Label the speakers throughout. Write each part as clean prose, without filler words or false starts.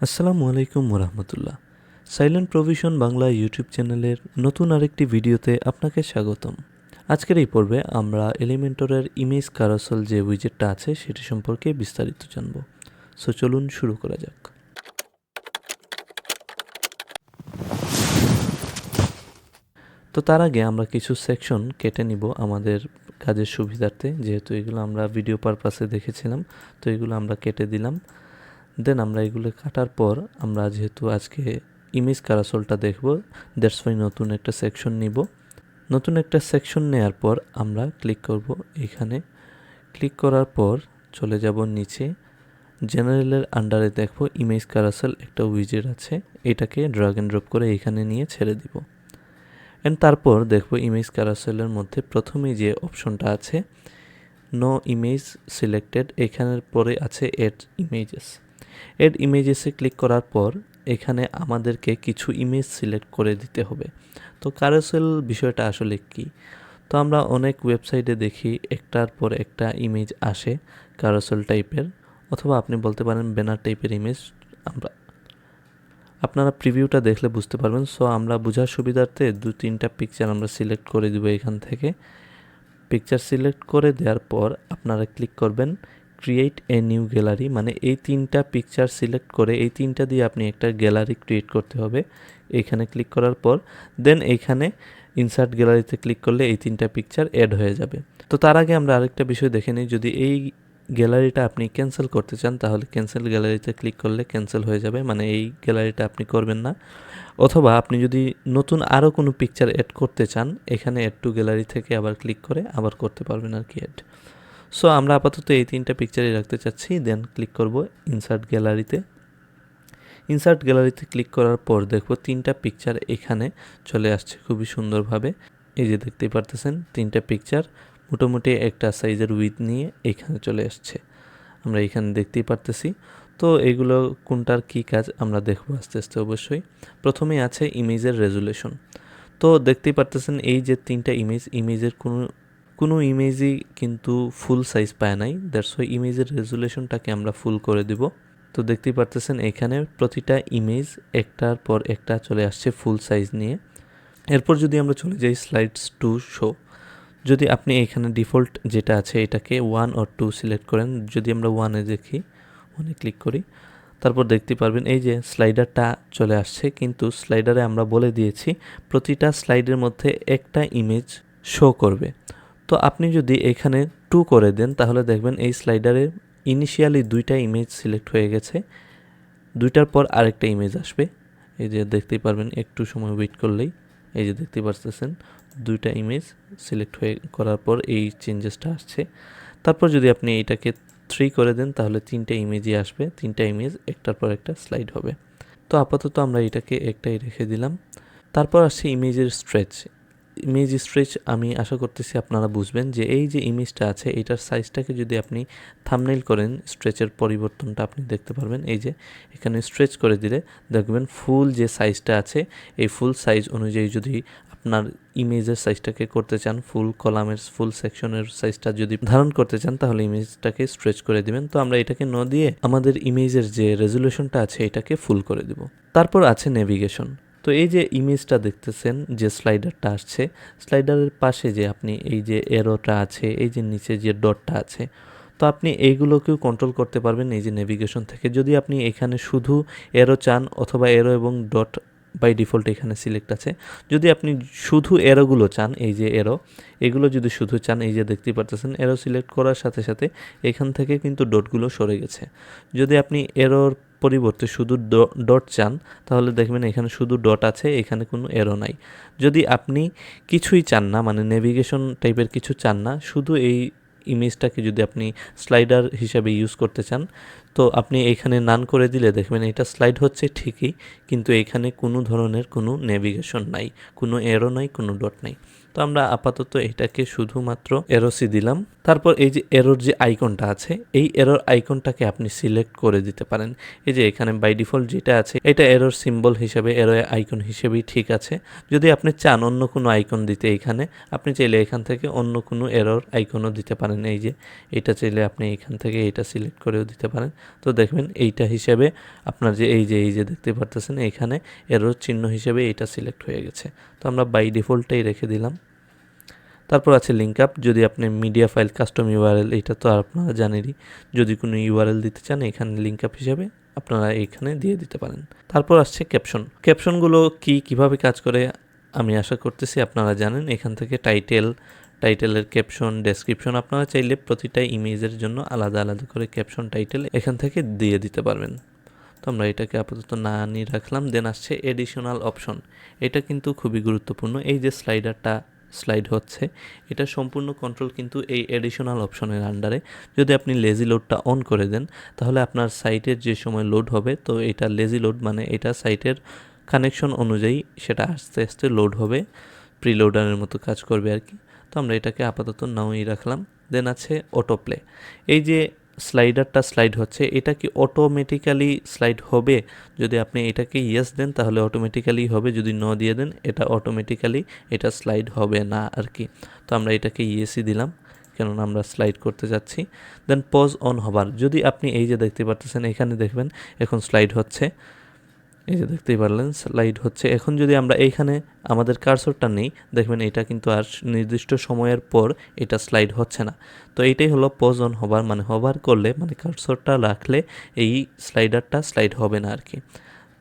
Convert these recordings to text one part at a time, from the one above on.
Speaker 1: আসসালামু আলাইকুম ওরহমতুল্লাহ। সাইলেন্ট প্রভিশন বাংলা ইউটিউব চ্যানেলের নতুন আরেকটি ভিডিওতে আপনাকে স্বাগতম। আজকের এই পর্বে আমরা এলিমেন্টরের ইমেজ ক্যারোসেল যে উইজেটটা আছে সেটি সম্পর্কে বিস্তারিত জানব। সো চলুন শুরু করা যাক। তো তার আগে আমরা কিছু সেকশন কেটে নিব আমাদের কাজের সুবিধার্থে, যেহেতু এগুলো আমরা ভিডিও পারপাসে দেখেছিলাম, তো এগুলো আমরা কেটে দিলাম। দেন আমরা এগুলো কাটার পর আমরা যেহেতু আজকে ইমেজ ক্যারোসেলটা দেখব, দ্যাটস ওয়াই নতুন একটা সেকশন নিব। নতুন একটা সেকশন নেওয়ার পর আমরা ক্লিক করব এখানে। ক্লিক করার পর চলে যাব নিচে, জেনারেলের আন্ডারে দেখব ইমেজ ক্যারোসেল একটা উইজেট আছে, এটাকে ড্র্যাগ এন্ড ড্রপ করে এখানে নিয়ে ছেড়ে দিব। অ্যান্ড তারপর দেখব ইমেজ ক্যারোসেলের মধ্যে প্রথমেই যে অপশনটা আছে নো ইমেজ সিলেক্টেড, এখানের পরে আছে এড ইমেজেস। এড ইমেজেসে ক্লিক করার পর এখানে আমাদেরকে কিছু ইমেজ সিলেক্ট করে দিতে হবে। তো ক্যারোসেল বিষয়টা আসলে কি? তো আমরা অনেক ওয়েবসাইটে দেখি একটার পর একটা ইমেজ আসে ক্যারোসেল টাইপের, অথবা আপনি বলতে পারেন ব্যানার টাইপের ইমেজ। আপনারা প্রিভিউটা দেখলে বুঝতে পারবেন। সো আমরা বোঝার সুবিধার্থে 2-3টা পিকচার আমরা সিলেক্ট করে দিব এখান থেকে। পিকচার সিলেক্ট করে দেওয়ার পর আপনারা ক্লিক করবেন ক্রিয়েট এ নিউ গ্যালারি, মানে এই 3টা পিকচার সিলেক্ট করে এই 3টা দিয়ে আপনি একটা গ্যালারি ক্রিয়েট করতে হবে। এইখানে ক্লিক করার পর দেন এইখানে ইনসার্ট গ্যালারিতে ক্লিক করলে এই 3টা পিকচার অ্যাড হয়ে যাবে। তো তার আগে আমরা আরেকটা বিষয় দেখে নিই, যদি এই গ্যালারিটা আপনি ক্যান্সেল করতে চান তাহলে ক্যান্সেল গ্যালারিতে ক্লিক করলে ক্যান্সেল হয়ে যাবে, মানে এই গ্যালারিটা আপনি করবেন না। অথবা আপনি যদি নতুন আরও কোনো পিকচার অ্যাড করতে চান এখানে অ্যাড টু গ্যালারি থেকে আবার ক্লিক করে আবার করতে পারবেন আর কি অ্যাড। সো আমরা আপাতত এই 3টা পিকচারই রাখতে চাচ্ছি। দেন ক্লিক করব ইনসার্ট গ্যালারিতে। ইনসার্ট গ্যালারিতে ক্লিক করার পর দেখব 3টা পিকচার এখানে চলে আসছে খুবই সুন্দরভাবে। এই যে দেখতেই পারতেছেন 3টা পিকচার মোটামুটি একটা সাইজের উইথ নিয়ে এখানে চলে আসছে, আমরা এখানে দেখতেই পারতেছি। তো এগুলো কোনটার কী কাজ আমরা দেখব আস্তে আস্তে অবশ্যই। প্রথমেই আছে ইমেজের রেজুলেশন। তো দেখতেই পারতেছেন এই যে 3টা ইমেজের কোনো ইমেজই কিন্তু ফুল সাইজ পায় নাই, দ্যাটস ওয়াই ইমেজের রেজুলেশনটাকে আমরা ফুল করে দিব। তো দেখতেই পারতেছেন এখানে প্রতিটা ইমেজ একটার পর একটা চলে আসছে ফুল সাইজ নিয়ে। এরপর যদি আমরা চলে যাই স্লাইডস টু শো, যদি আপনি এখানে ডিফল্ট যেটা আছে এটাকে 1 or 2 সিলেক্ট করেন, যদি আমরা 1-এ দেখি, 1-এ ক্লিক করি, তারপর দেখতে পারবেন এই যে স্লাইডারটা চলে আসছে, কিন্তু স্লাইডারে আমরা বলে দিয়েছি প্রতিটা স্লাইডের মধ্যে একটা ইমেজ শো করবে। তো আপনি যদি এখানে 2 করে দেন তাহলে দেখবেন এই স্লাইডারে ইনিশিয়ালি 2টা ইমেজ সিলেক্ট হয়ে গেছে, 2টার পর আরেকটা ইমেজ আসবে। এই যে দেখতেই পারবেন একটু সময় ওয়েট করলেই এই যে দেখতে পারতেছেন 2টা ইমেজ সিলেক্ট হয়ে করার পর এই চেঞ্জেসটা আসছে। তারপর যদি আপনি এটাকে 3 করে দেন তাহলে 3টা ইমেজই আসবে, 3টা ইমেজ একটার পর একটা স্লাইড হবে। তো আপাতত আমরা এটাকে একটাই রেখে দিলাম। তারপর আসছে ইমেজের স্ট্রেচ। ইমেজ স্ট্রেচ আমি আশা করতেছি আপনারা বুঝবেন যে এই যে ইমেজটা আছে এটার সাইজটাকে যদি আপনি থাম্বনেইল করেন স্ট্রেচের পরিবর্তনটা আপনি দেখতে পারবেন। এই যে এখানে স্ট্রেচ করে দিলে দেখবেন ফুল যে সাইজটা আছে এই ফুল সাইজ অনুযায়ী যদি আপনার ইমেজের সাইজটাকে করতে চান, ফুল কলামের ফুল সেকশনের সাইজটা যদি ধারণ করতে চান তাহলে ইমেজটাকে স্ট্রেচ করে দিবেন। তো আমরা এটাকে ন দিয়ে আমাদের ইমেজের যে রেজুলেশনটা আছে এটাকে ফুল করে দিব। তারপর আছে নেভিগেশন। তো এই যে ইমেজটা দেখতেছেন যে স্লাইডারটা আসছে, স্লাইডারের পাশে যে আপনি এই যে এরোটা আছে, এই যে নিচে যে ডটটা আছে, তো আপনি এইগুলোকেও কন্ট্রোল করতে পারবেন এই যে নেভিগেশন থেকে। যদি আপনি এখানে শুধু এরো চান অথবা এরো এবং ডট বাই ডিফল্ট এখানে সিলেক্ট আছে, যদি আপনি শুধু এরোগুলো চান, এই যে এরো এগুলো যদি শুধু চান, এই যে দেখতে পারতেছেন এরো সিলেক্ট করার সাথে সাথে এখান থেকে কিন্তু ডটগুলো সরে গেছে। যদি আপনি এরোর পরিবর্তে শুধু ডট চান তাহলে দেখবেন এখানে শুধু ডট আছে, এখানে কোনো এরো নাই। যদি আপনি কিছুই চান না, মানে নেভিগেশন টাইপের কিছু চান না, শুধু এই ইমেজটাকে যদি আপনি স্লাইডার হিসাবে ইউজ করতে চান তো আপনি এখানে নান করে দিলে দেখবেন এটা স্লাইড হচ্ছে ঠিকই, কিন্তু এখানে কোনো ধরনের কোনো নেভিগেশন নাই, কোনো এরো নাই, কোনো ডট নাই। তো আমরা আপাতত এটাকে শুধুমাত্র এরোসি দিলাম। তারপর এই যে এরর যে আইকনটা আছে, এই এরর আইকনটাকে আপনি সিলেক্ট করে দিতে পারেন। এই যে এখানে বাই ডিফল্ট যেটা আছে এটা এরর সিম্বল হিসেবে, এরর আইকন হিসেবেই ঠিক আছে। যদি আপনি চান অন্য কোনো আইকন দিতে এখানে, আপনি চাইলে এখান থেকে অন্য কোনো এরর আইকনও দিতে পারেন। এই যে এটা চাইলে আপনি এখান থেকে এটা সিলেক্ট করেও দিতে পারেন। তো দেখবেন এইটা হিসেবে আপনার যে এই যে দেখতে পারতেছেন এখানে এরর চিহ্ন হিসেবে এটা সিলেক্ট হয়ে গেছে। তো আমরা বাই ডিফল্টটাই রেখে দিলাম। তারপর আছে লিঙ্ক আপ। যদি আপনি মিডিয়া ফাইল কাস্টম ইউআরএল, এটা তো আপনারা জানেনই, যদি কোনো ইউআরএল দিতে চান এখানে লিঙ্ক আপ হিসেবে আপনারা এইখানে দিয়ে দিতে পারেন। তারপর আসছে ক্যাপশন। ক্যাপশনগুলো কিভাবে কাজ করে আমি আশা করতেছি আপনারা জানেন। এখান থেকে টাইটেলের ক্যাপশন, ডেসক্রিপশন, আপনারা চাইলে প্রতিটা ইমেজের জন্য আলাদা আলাদা করে ক্যাপশন, টাইটেল এখান থেকে দিয়ে দিতে পারবেন। তো আমরা এটাকে আপাতত না নিয়ে রাখলাম। দেন আসছে এডিশনাল অপশন। এটা কিন্তু খুবই গুরুত্বপূর্ণ। এই যে স্লাইডারটা স্লাইড হচ্ছে, এটা সম্পূর্ণ কন্ট্রোল কিন্তু এই এডিশনাল অপশনের আন্ডারে। যদি আপনি লেজি লোডটা অন করে দেন তাহলে আপনার সাইটের যে সময় লোড হবে, তো এটা লেজি লোড মানে এটা সাইটের কানেকশন অনুযায়ী সেটা আস্তে আস্তে লোড হবে, প্রিলোডারের মতো কাজ করবে আর কি। তো আমরা এটাকে আপাতত নাওই রাখলাম। দেন আছে অটো প্লে। এই যে স্লাইডারটা স্লাইড হচ্ছে, এটা কি অটোমেটিক্যালি স্লাইড হবে? যদি আপনি এটাকে ইয়েস দেন তাহলে অটোমেটিক্যালি হবে, যদি নো দিয়ে দেন এটা অটোমেটিক্যালি এটা স্লাইড হবে না আর কি। তো আমরা এটাকে ইয়েসই দিলাম, কেননা আমরা স্লাইড করতে যাচ্ছি। দেন পজ অন হবার। যদি আপনি এই যে দেখতে পারতেছেন এখানে দেখবেন এখন স্লাইড হচ্ছে, এই যে দেখতেই পারলেন স্লাইড হচ্ছে। এখন যদি আমরা এইখানে আমাদের কার্সরটা নেই, দেখবেন এটা কিন্তু আর নির্দিষ্ট সময়ের পর এটা স্লাইড হচ্ছে না। তো এইটাই হলো পজ অন হবার, মানে হবার করলে মানে কার্সরটা রাখলে এই স্লাইডারটা স্লাইড হবে না আর কি।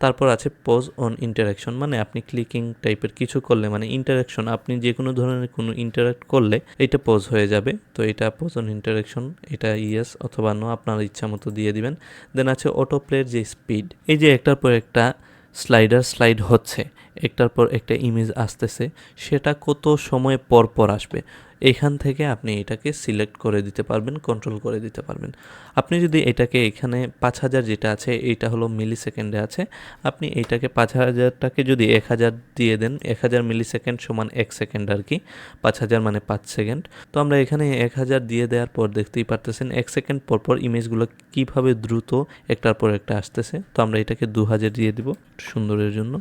Speaker 1: তারপর আছে পজ অন ইন্টারাকশন, মানে আপনি ক্লিকিং টাইপের কিছু করলে, মানে ইন্টারাকশন, আপনি যে কোনো ধরনের কোনো ইন্টারাক্ট করলে এটা পজ হয়ে যাবে। তো এটা পজ অন ইন্টারাকশন, এটা ইয়েস অথবা নো আপনার ইচ্ছা মতো দিয়ে দিবেন। দেন আছে অটো প্লের যে স্পিড। এই যে একটার পর একটা স্লাইড হচ্ছে, একটার পর একটা ইমেজ আসতেছে, সেটা কত সময় পর পর আসবে এইখান থেকে আপনি এটাকে সিলেক্ট করে দিতে পারবেন, কন্ট্রোল করে দিতে পারবেন। আপনি যদি এটাকে এখানে 5000 যেটা আছে এইটা হলো মিলি সেকেন্ডে আছে, আপনি এইটাকে 5000টাকে যদি 1000 দিয়ে দেন, 1000 মিলি সেকেন্ড সমান 1 সেকেন্ড আর কি, 5000 মানে 5 সেকেন্ড। তো আমরা এখানে 1000 দিয়ে দেওয়ার পর দেখতেই পারতেছেন 1 সেকেন্ড পর পর ইমেজগুলো কীভাবে দ্রুত একটার পর একটা আসতেছে। তো আমরা এটাকে 2000 দিয়ে দিব সুন্দরের জন্য।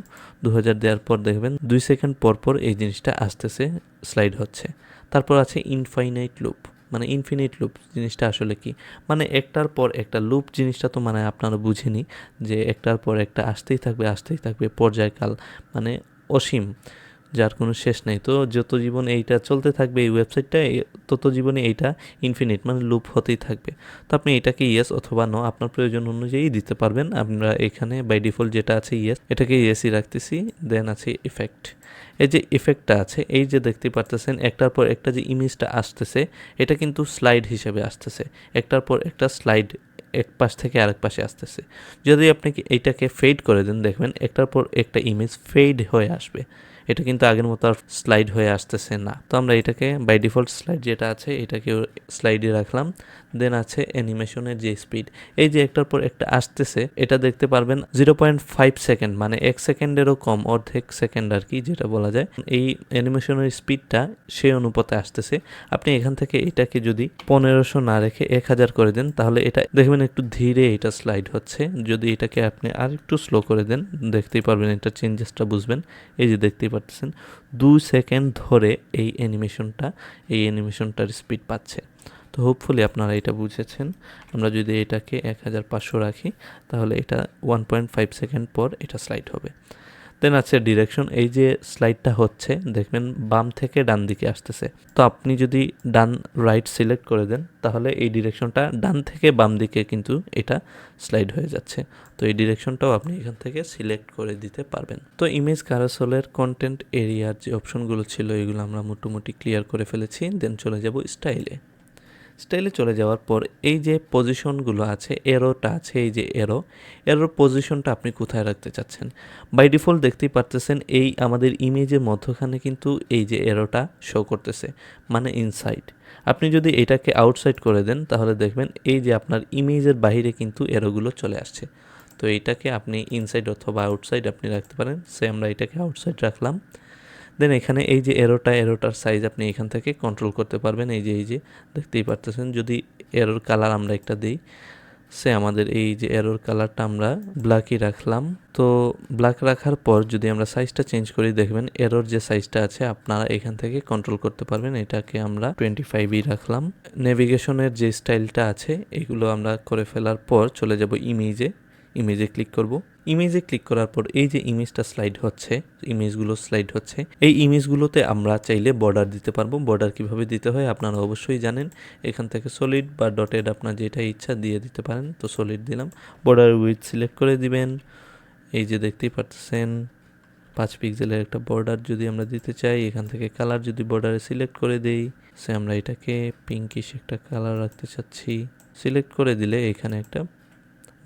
Speaker 1: 2000 দেওয়ার পর দেখবেন 2 সেকেন্ড পর পর এই জিনিসটা আসতেছে, স্লাইড হচ্ছে। তারপর আছে ইনফাইনাইট লুপ, মানে ইনফিনিট লুপ জিনিসটা আসলে কি, মানে একটার পর একটা লুপ জিনিসটা তো মানে আপনারা বুঝেনি যে একটার পর একটা আসতেই থাকবে পর্যায়কাল, মানে অসীম, যার কোনো শেষ নেই। তো যত জীবন এইটা চলতে থাকবে এই ওয়েবসাইটটা, তত জীবনে এইটা ইনফিনিট মানে লুপ হতেই থাকবে। তো আপনি এটাকে ইয়েস অথবা নো আপনার প্রয়োজন অনুযায়ী দিতে পারবেন। আমরা এখানে বাই ডিফল্ট যেটা আছে ইয়েস, এটাকে ইয়েসই রাখতেছি। দেন আছে ইফেক্ট। এই যে ইফেক্টটা আছে, এই যে দেখতে পারতেছেন একটার পর একটা যে ইমেজটা আসতেছে এটা কিন্তু স্লাইড হিসেবে আসতেছে, একটার পর একটা স্লাইড এক পাশ থেকে আরেক পাশে আসতেছে। যদি আপনি এইটাকে ফেড করে দেন দেখবেন একটার পর একটা ইমেজ ফেড হয়ে আসবে, এটা কিন্তু আগের মতো আর স্লাইড হয়ে আসতেছে না। তো আমরা এটাকে বাই ডিফল্ট স্লাইড যেটা আছে এটাকে স্লাইডে রাখলাম। দেন আছে অ্যানিমেশনের যে স্পিড, এই যে একটার পর একটা আসতেছে এটা দেখতে পারবেন 0.5 সেকেন্ড, মানে 1 সেকেন্ডেরও কম, অর্ধেক সেকেন্ড আর কি যেটা বলা যায়। এই অ্যানিমেশনের স্পিডটা সেই অনুপাতে আসতেছে। আপনি এখান থেকে এটাকে যদি 1500 না রেখে 1000 করে দেন তাহলে এটা দেখবেন একটু ধীরে এটা স্লাইড হচ্ছে। যদি এটাকে আপনি আর একটু স্লো করে দেন দেখতেই পারবেন, এটা চেঞ্জেসটা বুঝবেন। এই যে দেখতেই পাচ্ছেন 2 সেকেন্ড ধরে এই অ্যানিমেশনটার স্পিড পাচ্ছে। তো হোপফুলি আপনারা এটা বুঝেছেন। আমরা যদি এটাকে 1500 রাখি তাহলে এটা 1.5 সেকেন্ড পর এটা স্লাইড হবে। দেন আছে ডিরেকশন, এই যে স্লাইডটা হচ্ছে দেখবেন বাম থেকে ডান দিকে আসতেছে। তো আপনি যদি ডান রাইট সিলেক্ট করে দেন তাহলে এই ডিরেকশনটা ডান থেকে বাম দিকে কিন্তু এটা স্লাইড হয়ে যাচ্ছে। তো এই ডিরেকশনটাও আপনি এখান থেকে সিলেক্ট করে দিতে পারবেন। তো ইমেজ ক্যারোসেলের কন্টেন্ট এরিয়ার যে অপশনগুলো ছিল এগুলো আমরা মোটামুটি ক্লিয়ার করে ফেলেছি। দেন চলে যাব স্টাইলে চলে যাওয়ার পর এই যে পজিশনগুলো আছে, এরোটা আছে, এই যে এরোর পজিশনটা আপনি কোথায় রাখতে চাচ্ছেন। বাই ডিফল্ট দেখতেই পারতেছেন এই আমাদের ইমেজের মধ্যখানে কিন্তু এই যে এরোটা শো করতেছে, মানে ইনসাইড। আপনি যদি এটাকে আউটসাইড করে দেন তাহলে দেখবেন এই যে আপনার ইমেজের বাইরে কিন্তু এরোগুলো চলে আসছে। তো এইটাকে আপনি ইনসাইড অথবা আউটসাইড আপনি রাখতে পারেন। সে আমরা এটাকে আউটসাইড রাখলাম। দেন এখানে এই যে এরোটার সাইজ আপনি এখান থেকে কন্ট্রোল করতে পারবেন। এই যে দেখতেই পারতেছেন, যদি এরোর কালার আমরা একটা দিই, সে আমাদের এই যে এরোর কালারটা আমরা ব্ল্যাকই রাখলাম। তো ব্ল্যাক রাখার পর যদি আমরা সাইজটা চেঞ্জ করি, দেখবেন এরোর যে সাইজটা আছে আপনারা এখান থেকে কন্ট্রোল করতে পারবেন। এটাকে আমরা 25ই রাখলাম। নেভিগেশনের যে স্টাইলটা আছে এগুলো আমরা করে ফেলার পর চলে যাব ইমেজে ক্লিক করব। ইমেজে ক্লিক করার পর এই যে ইমেজটা স্লাইড হচ্ছে, ইমেজগুলো স্লাইড হচ্ছে, এই ইমেজগুলোতে আমরা চাইলে বর্ডার দিতে পারবো। বর্ডার কিভাবে দিতে হয় আপনারা অবশ্যই জানেন। এখান থেকে সলিড বা ডটেড আপনার যেটা ইচ্ছা দিয়ে দিতে পারেন। তো সলিড দিলাম। বর্ডার উইথ সিলেক্ট করে দিবেন। এই যে দেখতেই পাচ্ছেন 5 পিক্সেলের একটা বর্ডার যদি আমরা দিতে চাই, এখান থেকে কালার যদি বর্ডারে সিলেক্ট করে দেই, সে আমরা এটাকে পিঙ্কিশ একটা কালার রাখতে চাচ্ছি। সিলেক্ট করে দিলে এখানে একটা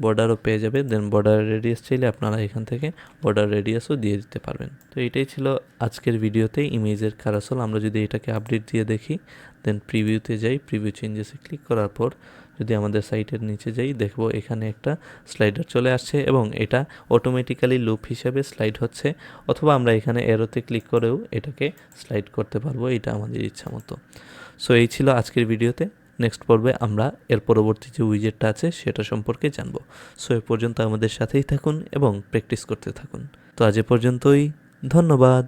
Speaker 1: বর্ডারও পেয়ে যাবে। দেন বর্ডার রেডিয়াস চাইলে আপনারা এখান থেকে বর্ডার রেডিয়াসও দিয়ে দিতে পারবেন। তো এটাই ছিল আজকের ভিডিওতে ইমেজের ক্যারাসেল। আমরা যদি এটাকে আপডেট দিয়ে দেখি, দেন প্রিভিউতে যাই, প্রিভিউ চেঞ্জেসে ক্লিক করার পর যদি আমাদের সাইটের নিচে যাই, দেখব এখানে একটা স্লাইডার চলে আসছে এবং এটা অটোমেটিক্যালি লুপ হিসেবে স্লাইড হচ্ছে, অথবা আমরা এখানে এরোতে ক্লিক করেও এটাকে স্লাইড করতে পারবো, এটা আমাদের ইচ্ছা মতো। সো এই ছিল আজকের ভিডিওতে। নেক্সট পর্বে আমরা এর পরবর্তী যে উইজেটটা আছে সেটা সম্পর্কে জানবো। সো এ পর্যন্ত আমাদের সাথেই থাকুন এবং প্র্যাকটিস করতে থাকুন। তো আজ এ পর্যন্তই, ধন্যবাদ।